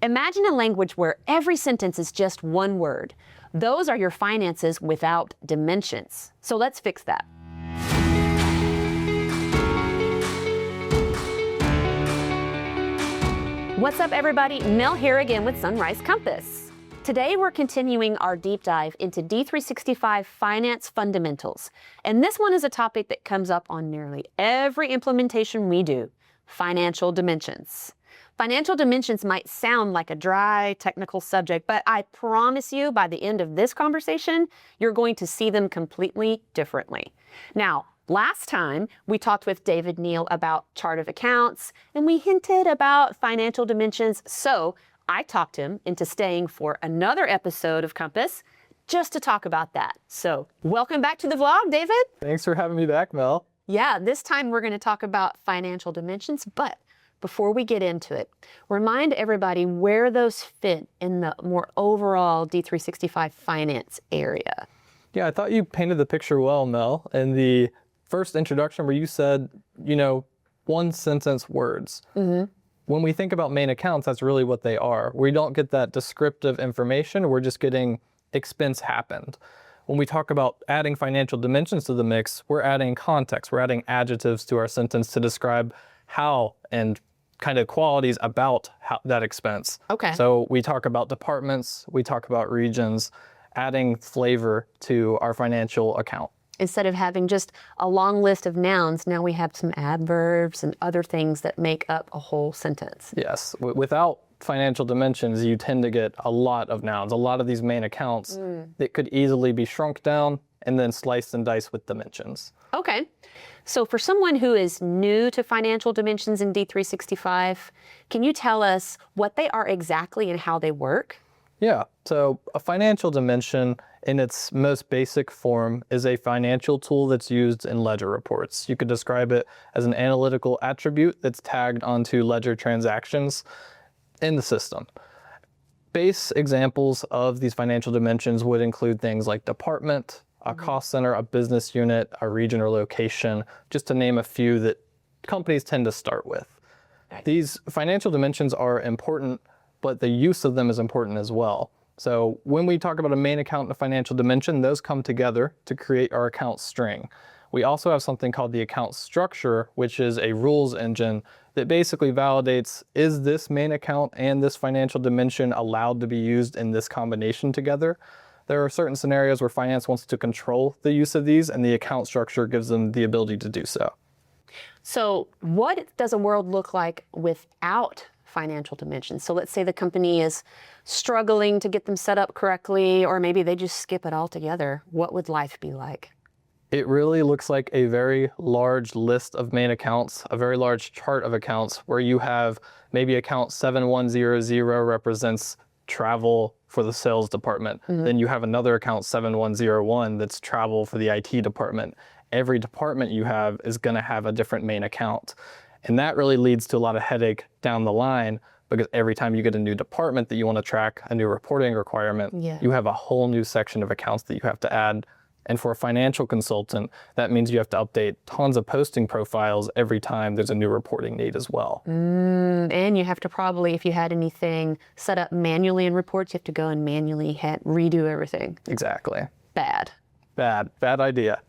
Imagine a language where every sentence is just one word. Those are your finances without dimensions. So let's fix that. What's up, everybody? Mel here again with Sunrise Compass. Today we're continuing our deep dive into D365 finance fundamentals. And this one is a topic that comes up on nearly every implementation we do: financial dimensions. Financial dimensions might sound like a dry, technical subject, but I promise you by the end of this conversation, you're going to see them completely differently. Now, last time we talked with David Neil about chart of accounts, and we hinted about financial dimensions, so I talked him into staying for another episode of Compass just to talk about that. So welcome back to the vlog, David. Thanks for having me back, Mel. Yeah, this time we're going to talk about financial dimensions, but before we get into it, remind everybody where those fit in the more overall D365 finance area. Yeah, I thought you painted the picture well, Mel, in the first introduction where you said, one sentence words. Mm-hmm. When we think about main accounts, that's really what they are. We don't get that descriptive information. We're just getting expense happened. When we talk about adding financial dimensions to the mix, we're adding context. We're adding adjectives to our sentence to describe how and kind of qualities about that expense. Okay. So we talk about departments, we talk about regions, adding flavor to our financial account. Instead of having just a long list of nouns, now we have some adverbs and other things that make up a whole sentence. Yes. Without financial dimensions, you tend to get a lot of nouns, a lot of these main accounts that could easily be shrunk down and then sliced and diced with dimensions. Okay. So for someone who is new to financial dimensions in D365, can you tell us what they are exactly and how they work? Yeah. So a financial dimension in its most basic form is a financial tool that's used in ledger reports. You could describe it as an analytical attribute that's tagged onto ledger transactions in the system. Base examples of these financial dimensions would include things like department, a cost center, a business unit, a region or location, just to name a few that companies tend to start with. These financial dimensions are important, but the use of them is important as well. So when we talk about a main account and a financial dimension, those come together to create our account string. We also have something called the account structure, which is a rules engine that basically validates, is this main account and this financial dimension allowed to be used in this combination together? There are certain scenarios where finance wants to control the use of these, and the account structure gives them the ability to do so. So what does a world look like without financial dimensions? So let's say the company is struggling to get them set up correctly, or maybe they just skip it altogether. What would life be like? It really looks like a very large list of main accounts, a very large chart of accounts where you have maybe account 7100 represents travel for the sales department. Mm-hmm. Then you have another account 7101 that's travel for the IT department. Every department you have is going to have a different main account. And that really leads to a lot of headache down the line, because every time you get a new department that you want to track, a new reporting requirement, you have a whole new section of accounts that you have to add. And for a financial consultant, that means you have to update tons of posting profiles every time there's a new reporting need as well. And you have to probably, if you had anything set up manually in reports, you have to go and manually redo everything. Exactly. Bad idea.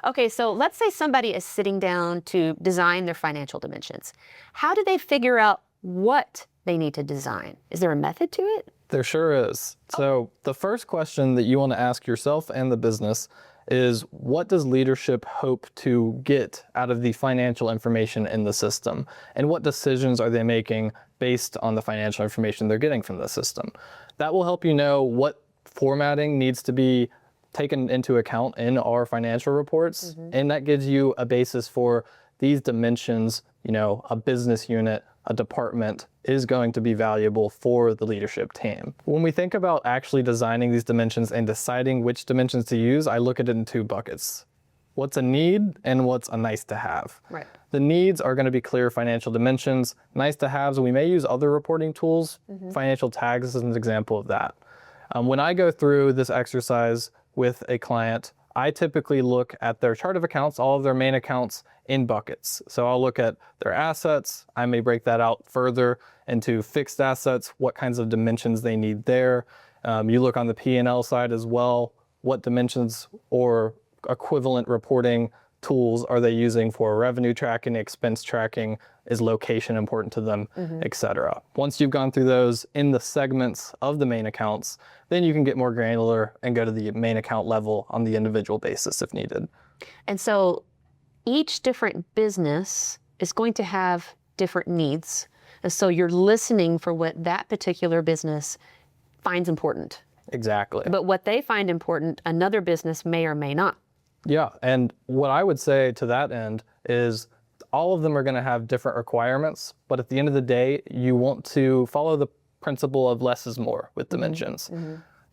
Okay, so let's say somebody is sitting down to design their financial dimensions. How do they figure out what they need to design? Is there a method to it? There sure is. So the first question that you want to ask yourself and the business is, what does leadership hope to get out of the financial information in the system? And what decisions are they making based on the financial information they're getting from the system? That will help you know what formatting needs to be taken into account in our financial reports. Mm-hmm. And that gives you a basis for these dimensions. A business unit, a department is going to be valuable for the leadership team. When we think about actually designing these dimensions and deciding which dimensions to use, I look at it in two buckets. What's a need and what's a nice to have. Right. The needs are going to be clear financial dimensions. Nice to haves, we may use other reporting tools. Mm-hmm. Financial tags is an example of that. When I go through this exercise with a client, I typically look at their chart of accounts, all of their main accounts in buckets. So I'll look at their assets. I may break that out further into fixed assets, what kinds of dimensions they need there. You look on the P&L side as well, what dimensions or equivalent reporting tools are they using for revenue tracking, expense tracking, is location important to them, etc. Once you've gone through those in the segments of the main accounts, then you can get more granular and go to the main account level on the individual basis if needed. And so each different business is going to have different needs. And so you're listening for what that particular business finds important. Exactly. But what they find important, another business may or may not. Yeah, and what I would say to that end is all of them are going to have different requirements, but at the end of the day, you want to follow the principle of less is more with dimensions.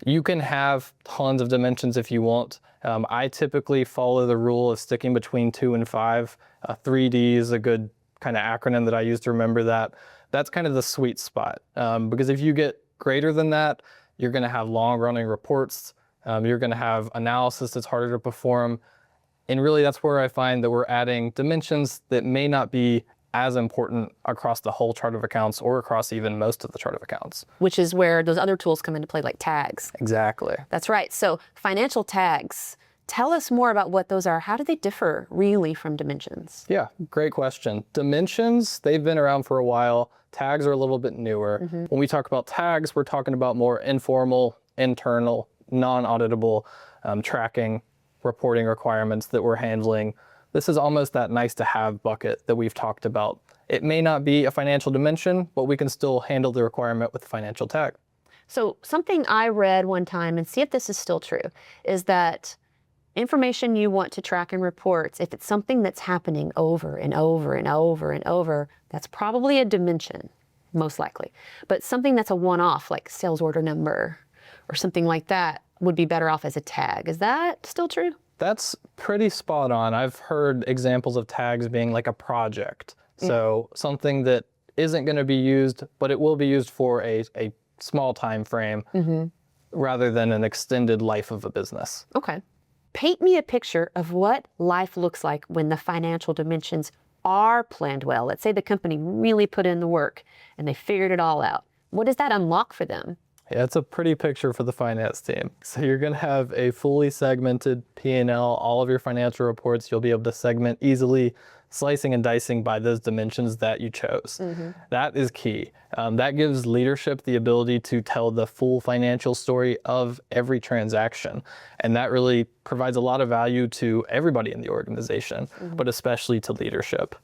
You can have tons of dimensions if you want. I typically follow the rule of sticking between 2 and 5. 3D is a good kind of acronym that I use to remember that. That's kind of the sweet spot, because if you get greater than that, you're going to have long-running reports. You're going to have analysis that's harder to perform. And really, that's where I find that we're adding dimensions that may not be as important across the whole chart of accounts or across even most of the chart of accounts. Which is where those other tools come into play, like tags. Exactly. That's right. So financial tags, tell us more about what those are. How do they differ really from dimensions? Yeah, great question. Dimensions, they've been around for a while. Tags are a little bit newer. When we talk about tags, we're talking about more informal, internal, non-auditable tracking, reporting requirements that we're handling. This is almost that nice to have bucket that we've talked about. It may not be a financial dimension, but we can still handle the requirement with the financial tag. So something I read one time, and see if this is still true, is that information you want to track in reports, if it's something that's happening over and over and over and over, that's probably a dimension, most likely. But something that's a one-off, like sales order number or something like that, would be better off as a tag. Is that still true? That's pretty spot on. I've heard examples of tags being like a project. So something that isn't going to be used, but it will be used for a small time frame rather than an extended life of a business. Okay. Paint me a picture of what life looks like when the financial dimensions are planned well. Let's say the company really put in the work and they figured it all out. What does that unlock for them? Yeah, it's a pretty picture for the finance team. So you're going to have a fully segmented P&L, all of your financial reports. You'll be able to segment easily, slicing and dicing by those dimensions that you chose. That is key. That gives leadership the ability to tell the full financial story of every transaction. And that really provides a lot of value to everybody in the organization, but especially to leadership.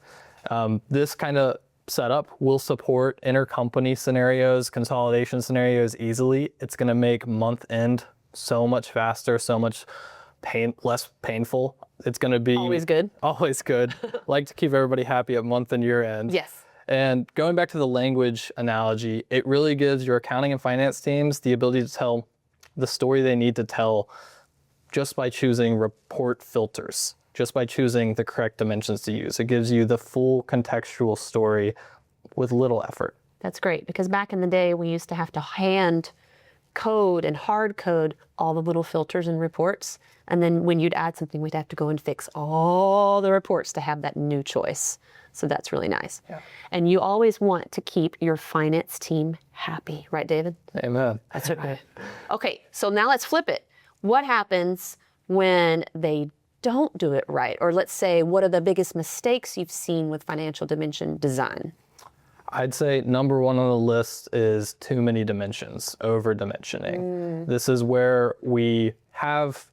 This kind of setup will support intercompany scenarios, consolidation scenarios easily. It's going to make month end so much faster, so much less painful. It's going to be Always good. Always good. Like to keep everybody happy at month and year end. Yes. And going back to the language analogy, it really gives your accounting and finance teams the ability to tell the story they need to tell just by choosing report filters, just by choosing the correct dimensions to use. It gives you the full contextual story with little effort. That's great, because back in the day, we used to have to hand code and hard code all the little filters and reports. And then when you'd add something, we'd have to go and fix all the reports to have that new choice. So that's really nice. Yeah. And you always want to keep your finance team happy, right, David? Amen. That's okay. Okay, so now let's flip it. What happens when they don't do it right? Or let's say, what are the biggest mistakes you've seen with financial dimension design? I'd say number one on the list is too many dimensions, over dimensioning. This is where we have,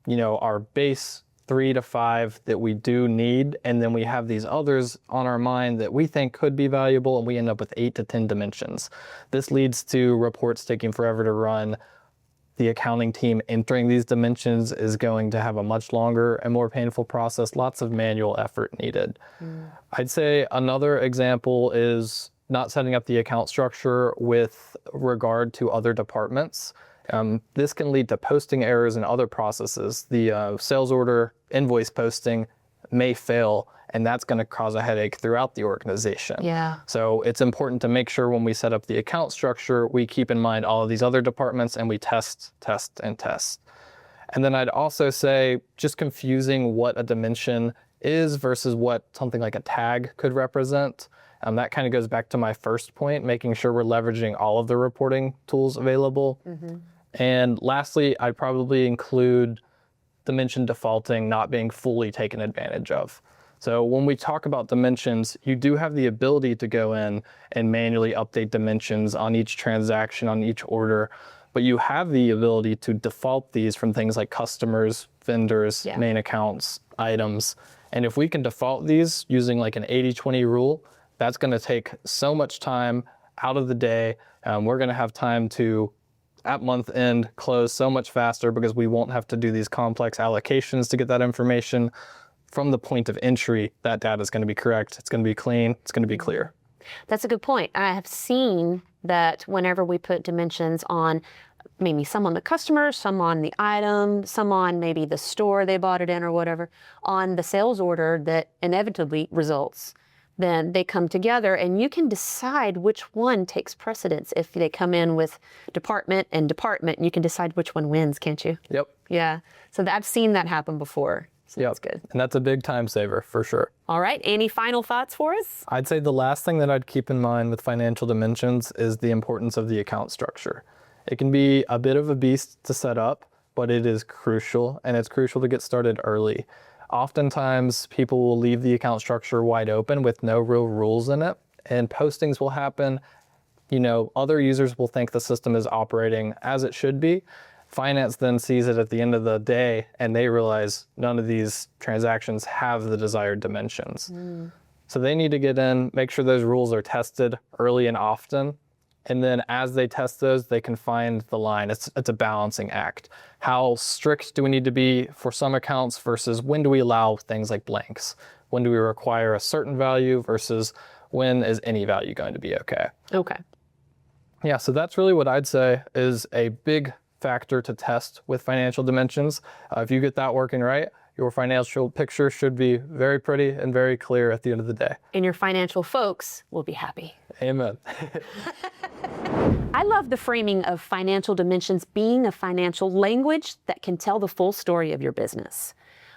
our base 3 to 5 that we do need, and then we have these others on our mind that we think could be valuable, and we end up with 8 to 10 dimensions. This leads to reports taking forever to run. The accounting team entering these dimensions is going to have a much longer and more painful process, lots of manual effort needed. I'd say another example is not setting up the account structure with regard to other departments. This can lead to posting errors in other processes. The sales order invoice posting may fail, and that's going to cause a headache throughout the organization. Yeah. So it's important to make sure when we set up the account structure, we keep in mind all of these other departments and we test, and test. And then I'd also say just confusing what a dimension is versus what something like a tag could represent. That kind of goes back to my first point, making sure we're leveraging all of the reporting tools available. And lastly, I'd probably include dimension defaulting not being fully taken advantage of. So when we talk about dimensions, you do have the ability to go in and manually update dimensions on each transaction, on each order, but you have the ability to default these from things like customers, vendors, main accounts, items. And if we can default these using like an 80-20 rule, that's going to take so much time out of the day. We're going to have time to, at month end, close so much faster because we won't have to do these complex allocations to get that information. From the point of entry, that data is going to be correct. It's going to be clean. It's going to be clear. That's a good point. I have seen that whenever we put dimensions on maybe some on the customer, some on the item, some on maybe the store they bought it in or whatever, on the sales order that inevitably results, then they come together and you can decide which one takes precedence. If they come in with department, you can decide which one wins, can't you? Yep. Yeah. So I've seen that happen before. So that's good. And that's a big time saver for sure. All right. Any final thoughts for us? I'd say the last thing that I'd keep in mind with financial dimensions is the importance of the account structure. It can be a bit of a beast to set up, but it is crucial, and it's crucial to get started early. Oftentimes, people will leave the account structure wide open with no real rules in it, and postings will happen. Other users will think the system is operating as it should be. Finance then sees it at the end of the day, and they realize none of these transactions have the desired dimensions. So they need to get in, make sure those rules are tested early and often. And then as they test those, they can find the line. It's a balancing act. How strict do we need to be for some accounts versus when do we allow things like blanks? When do we require a certain value versus when is any value going to be okay? Okay. Yeah, so that's really what I'd say is a big factor to test with financial dimensions. If you get that working right, your financial picture should be very pretty and very clear at the end of the day. And your financial folks will be happy. Amen. I love the framing of financial dimensions being a financial language that can tell the full story of your business.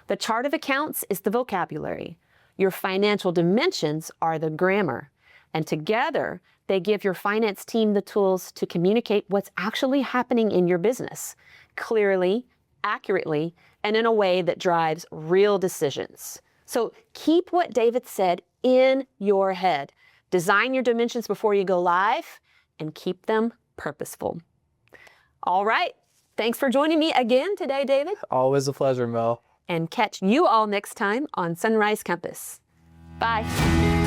The chart of accounts is the vocabulary. Your financial dimensions are the grammar. And together, they give your finance team the tools to communicate what's actually happening in your business clearly, accurately, and in a way that drives real decisions. So keep what David said in your head. Design your dimensions before you go live and keep them purposeful. All right. Thanks for joining me again today, David. Always a pleasure, Mel. And catch you all next time on Sunrise Compass. Bye.